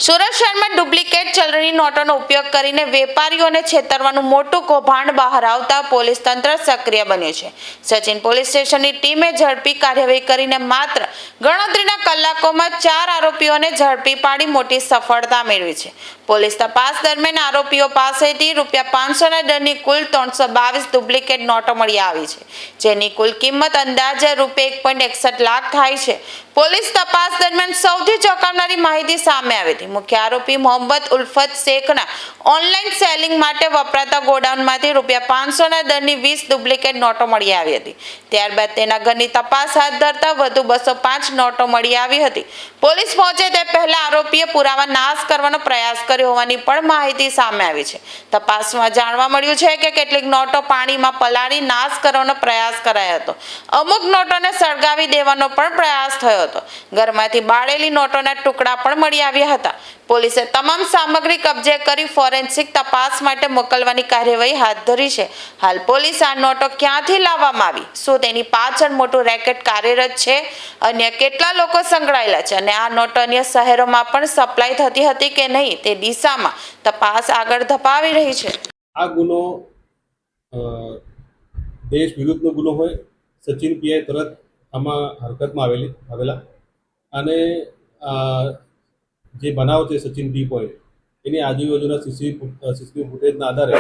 સુરત શહેરમાં ડુપ્લિકેટ ચલણી નોટોનો ઉપયોગ કરીને વેપારીઓને છેતરવાનું મોટું કૌભાંડ બહાર આવતા પોલીસ તંત્ર સક્રિય બન્યું છે। સચિન પોલીસ સ્ટેશનની ટીમે ઝડપી કાર્યવાહી કરીને માત્ર ગણતરીના કલાકોમાં 4 આરોપીઓને ઝડપી પાડી મોટી સફળતા મેળવી છે। પોલીસ તપાસ દરમિયાન આરોપીઓ પાસેથી ₹500ના દરની કુલ 322 ડુપ્લિકેટ નોટો મળી આવી છે, જેની કુલ કિંમત અંદાજે ₹1.61 લાખ થાય છે। પોલીસ તપાસ દરમિયાન સૌથી ચોંકાવનારી માહિતી સામે આવી હતી। મુખ્ય આરોપી મોહમ્મદ ઉલ્ફત શેખના ઓનલાઈન સેલિંગ માટે વપરાતા ગોડાઉનમાંથી ₹500ના દરની 20 ડુપ્લિકેટ નોટો મળી આવી હતી। ત્યારબાદ તેના ઘરની તપાસ હાથ ધરતા વધુ 205 નોટો મળી આવી હતી। પોલીસ પહોંચે તે પહેલા આરોપીએ પુરાવા નાશ કરવાનો પ્રયાસ કર્યો હોવાની પણ માહિતી સામે આવી છે। તપાસમાં જાણવા મળ્યું છે કે કેટલીક નોટો પાણીમાં પલાળી નાશ કરવાનો પ્રયાસ કરાયો હતો। અમુક નોટોને સળગાવી દેવાનો પણ પ્રયાસ થયો હતો। ઘરમાંથી બાળેલી નોટોના ટુકડા પણ મળી આવ્યા હતા। પોલીસે તમામ સામગ્રી કબજે કરી ફોરેન્સિક તપાસ માટે મોકલવાની કાર્યવાહી હાથ ધરી છે। હાલ પોલીસ આ નોટો ક્યાંથી લાવવામાં આવી, શું તેની પાછળ મોટું રેકેટ કાર્યરત છે, અન્ય કેટલા લોકો સંકળાયેલા છે અને આ નોટો અન્ય શહેરોમાં પણ સપ્લાય થતી હતી કે નહીં તે દિશામાં તપાસ આગળ ધપાવી રહી છે। આ ગુનો દેશ વિરુદ્ધનો ગુનો હોય, સચિન પીઆઈ તરત આમાં હરકતમાં આવેલા અને જે બનાવ છે સચિન ટી પોઈન્ટ એની આજુબાજુના સીસીટીવી ફૂટેજના આધારે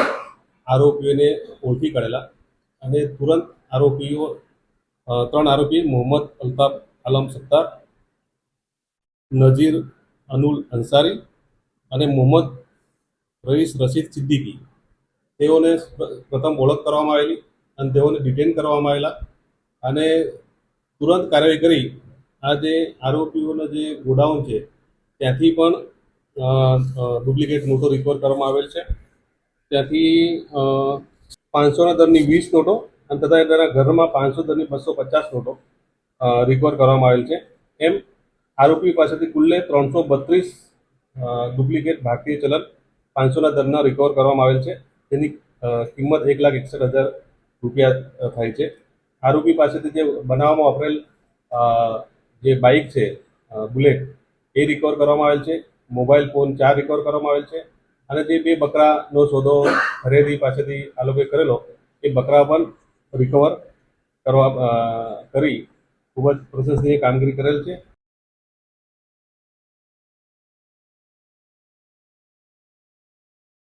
આરોપીઓને ઓળખી કાઢેલા અને તુરંત આરોપીઓ 3 આરોપી મોહમ્મદ અલ્તાફ આલમ સત્તાર, નજીર અનુલ અંસારી અને મોહમ્મદ રઈસ રશીદ સિદ્દીકી તેઓને પ્રથમ ઓળખ કરવામાં આવેલી અને તેઓને ડિટેન કરવામાં આવેલા અને તુરંત કાર્યવાહી કરી આ જે આરોપીઓનો જે ગોડાઉન છે ત્યાંથી પણ ડુપ્લિકેટ નોટો રિકવર કરવામાં આવેલ છે। ત્યાંથી 500ના દરની 20 નોટો અને તથા તેના ઘરમાં 500 દરની 250 નોટો રિકવર કરવામાં આવેલ છે। એમ આરોપી પાસેથી કુલ્લે 332 ડુપ્લિકેટ ભારતીય ચલણ 500ના દરના રિકવર કરવામાં આવેલ છે, તેની કિંમત ₹1,61,000 થાય છે। આરોપી પાસેથી જે બનાવવામાં વપરાયેલ જે બાઇક છે બુલેટ એ રિકવર કરવામાં આવેલ છે। મોબાઈલ ફોન 4 રિકવર કરવામાં આવેલ છે અને જે 2 બકરાનો સોદો ખરેદી પાસેથી આ લોકોએ કરેલો એ બકરા પણ રિકવર કરી ખૂબ જ પ્રશંસનીય કામગીરી કરેલ છે।